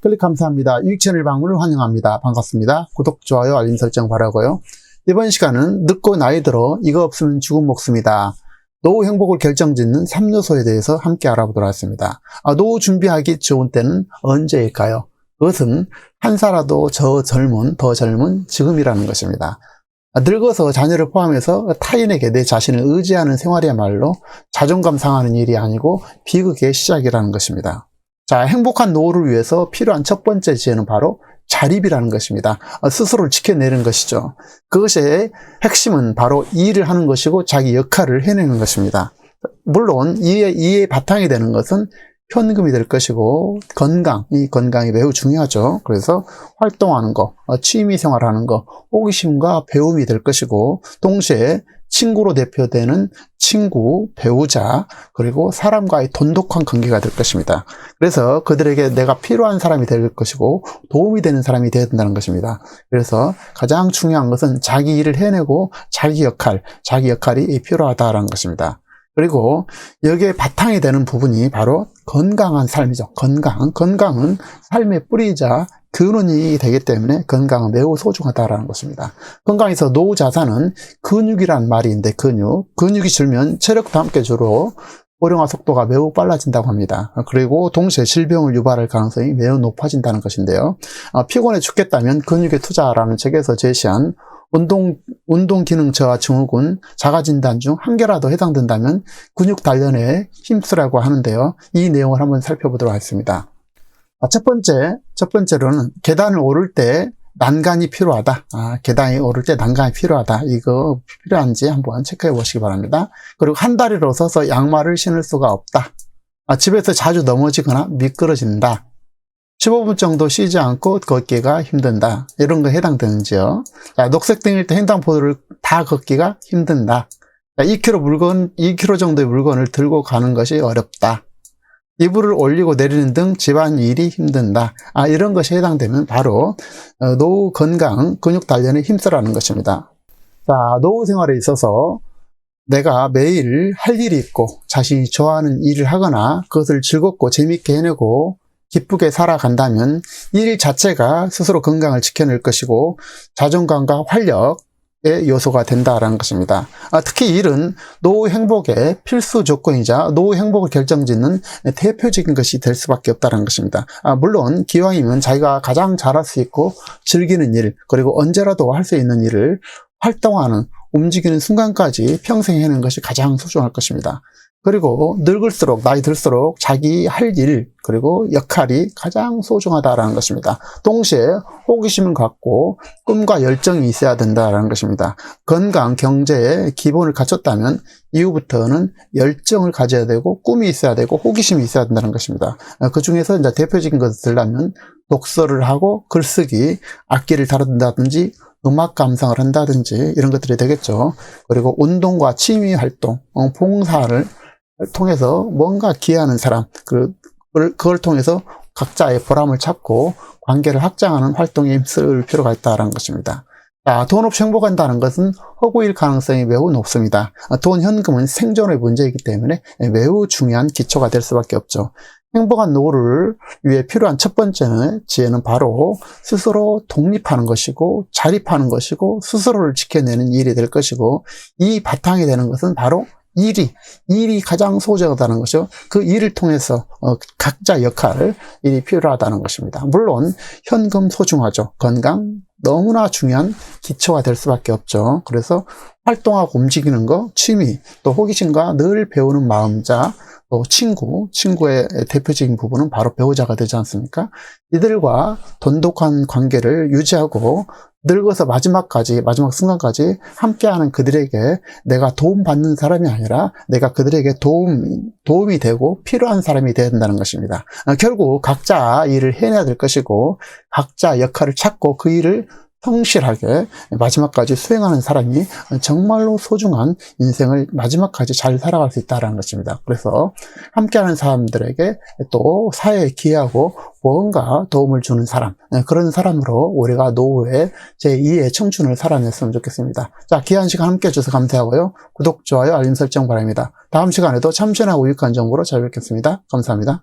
클릭 감사합니다. 유익 채널 방문을 환영합니다. 반갑습니다. 구독, 좋아요, 알림 설정 바라고요. 이번 시간은 늙고 나이 들어 이거 없으면 죽은 목숨이다. 노후 행복을 결정짓는 3요소에 대해서 함께 알아보도록 하겠습니다. 노후 준비하기 좋은 때는 언제일까요? 그것은 한 살라도 더 젊은 지금이라는 것입니다. 늙어서 자녀를 포함해서 타인에게 내 자신을 의지하는 생활이야말로 자존감 상하는 일이 아니고 비극의 시작이라는 것입니다. 자, 행복한 노후를 위해서 필요한 첫 번째 지혜는 바로 자립이라는 것입니다. 스스로를 지켜내는 것이죠. 그것의 핵심은 바로 일을 하는 것이고 자기 역할을 해내는 것입니다. 물론 이의 바탕이 되는 것은 현금이 될 것이고 이 건강이 매우 중요하죠. 그래서 활동하는 거, 취미생활하는 거, 호기심과 배움이 될 것이고 동시에 친구로 대표되는 친구, 배우자, 그리고 사람과의 돈독한 관계가 될 것입니다. 그래서 그들에게 내가 필요한 사람이 될 것이고 도움이 되는 사람이 되어야 된다는 것입니다. 그래서 가장 중요한 것은 자기 일을 해내고 자기 역할이 필요하다는 것입니다. 그리고 여기에 바탕이 되는 부분이 바로 건강한 삶이죠. 건강은 삶의 뿌리이자 근원이 되기 때문에 건강은 매우 소중하다는 것입니다. 건강에서 노후 자산은 근육이란 말이 있는데 근육이 줄면 체력도 함께 줄어 고령화 속도가 매우 빨라진다고 합니다. 그리고 동시에 질병을 유발할 가능성이 매우 높아진다는 것인데요. 피곤해 죽겠다면 근육에 투자라는 책에서 제시한 운동 기능 저하 증후군 자가진단 중 한 개라도 해당된다면 근육 단련에 힘쓰라고 하는데요. 이 내용을 한번 살펴보도록 하겠습니다. 첫 번째로는 계단을 오를 때 난간이 필요하다. 계단이 오를 때 난간이 필요하다. 이거 필요한지 한번 체크해 보시기 바랍니다. 그리고 한 다리로 서서 양말을 신을 수가 없다. 집에서 자주 넘어지거나 미끄러진다. 15분 정도 쉬지 않고 걷기가 힘든다. 이런 거 해당되는지요? 자, 녹색등일 때 횡단보도를 다 걷기가 힘든다. 자, 2kg 정도의 물건을 들고 가는 것이 어렵다. 이불을 올리고 내리는 등 집안일이 힘든다. 이런 것이 해당되면 바로 노후 건강, 근육 단련에 힘쓰라는 것입니다. 자, 노후 생활에 있어서 내가 매일 할 일이 있고 자신이 좋아하는 일을 하거나 그것을 즐겁고 재밌게 해내고 기쁘게 살아간다면 일 자체가 스스로 건강을 지켜낼 것이고 자존감과 활력의 요소가 된다는 것입니다. 특히 일은 노후 행복의 필수 조건이자 노후 행복을 결정짓는 대표적인 것이 될 수밖에 없다는 것입니다. 물론 기왕이면 자기가 가장 잘할 수 있고 즐기는 일, 그리고 언제라도 할 수 있는 일을 활동하는, 움직이는 순간까지 평생 해내는 것이 가장 소중할 것입니다. 그리고 나이 들수록 자기 할 일, 그리고 역할이 가장 소중하다는 것입니다. 동시에 호기심을 갖고 꿈과 열정이 있어야 된다는 것입니다. 건강, 경제의 기본을 갖췄다면 이후부터는 열정을 가져야 되고 꿈이 있어야 되고 호기심이 있어야 된다는 것입니다. 그 중에서 이제 대표적인 것을 들라면 독서를 하고 글쓰기, 악기를 다룬다든지 음악 감상을 한다든지 이런 것들이 되겠죠. 그리고 운동과 취미 활동, 봉사를 통해서 뭔가 기여하는 사람, 그걸 통해서 각자의 보람을 찾고 관계를 확장하는 활동에 힘쓸 필요가 있다는 것입니다. 돈 없이 행복한다는 것은 허구일 가능성이 매우 높습니다. 현금은 생존의 문제이기 때문에 매우 중요한 기초가 될 수밖에 없죠. 행복한 노후를 위해 필요한 첫 번째 지혜는 바로 스스로 독립하는 것이고 자립하는 것이고 스스로를 지켜내는 일이 될 것이고 이 바탕이 되는 것은 바로 일이 가장 소중하다는 것이죠. 그 일을 통해서 각자 일이 필요하다는 것입니다. 물론 현금 소중하죠. 건강 너무나 중요한 기초가 될 수밖에 없죠. 그래서 활동하고 움직이는 거, 취미, 또 호기심과 늘 배우는 마음자, 또 친구의 대표적인 부분은 바로 배우자가 되지 않습니까? 이들과 돈독한 관계를 유지하고 늙어서 마지막 순간까지 함께하는 그들에게 내가 도움받는 사람이 아니라 내가 그들에게 도움이 되고 필요한 사람이 되어야 된다는 것입니다. 결국 각자 일을 해내야 될 것이고 각자 역할을 찾고 그 일을 성실하게 마지막까지 수행하는 사람이 정말로 소중한 인생을 마지막까지 잘 살아갈 수 있다는 것입니다. 그래서 함께하는 사람들에게 또 사회에 기여하고 뭔가 도움을 주는 사람, 그런 사람으로 우리가 노후에 제2의 청춘을 살아냈으면 좋겠습니다. 자, 귀한 시간 함께 해주셔서 감사하고요. 구독, 좋아요, 알림 설정 바랍니다. 다음 시간에도 참신하고 유익한 정보로 찾아뵙겠습니다. 감사합니다.